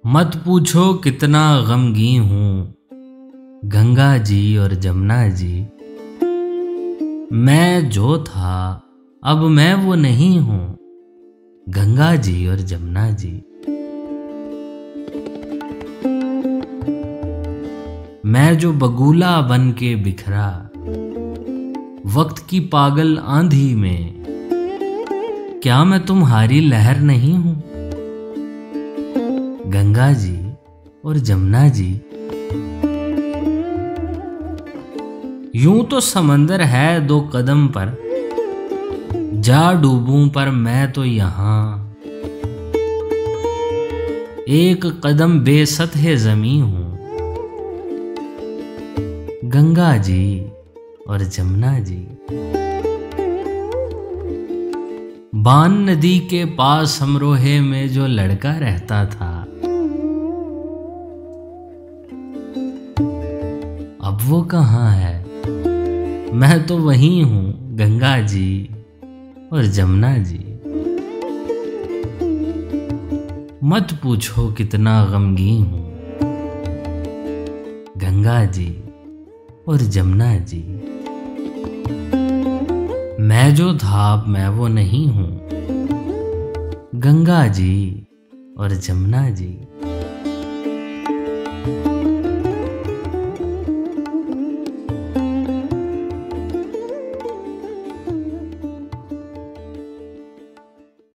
मत पूछो कितना गमगीन हूँ, गंगा जी और जमुना जी। मैं जो था अब मैं वो नहीं हूँ, गंगा जी और जमुना जी। मैं जो बगुला बन के बिखरा वक्त की पागल आंधी में, क्या मैं तुम्हारी लहर नहीं हूँ, गंगा जी और जमुना जी। यूं तो समंदर है दो कदम पर, जा डूबूं पर मैं तो यहाँ एक कदम बेसतह ज़मीं हूँ, गंगा जी और जमुना जी। बान नदी के पास समरोहे में जो लड़का रहता था, अब वो कहाँ है? मैं तो वही हूँ, गंगा जी और जमुना जी। मत पूछो कितना गमगीन हूँ, गंगा जी और जमुना जी। मैं जो था अब मैं वो नहीं हूँ, गंगा जी और जमुना जी।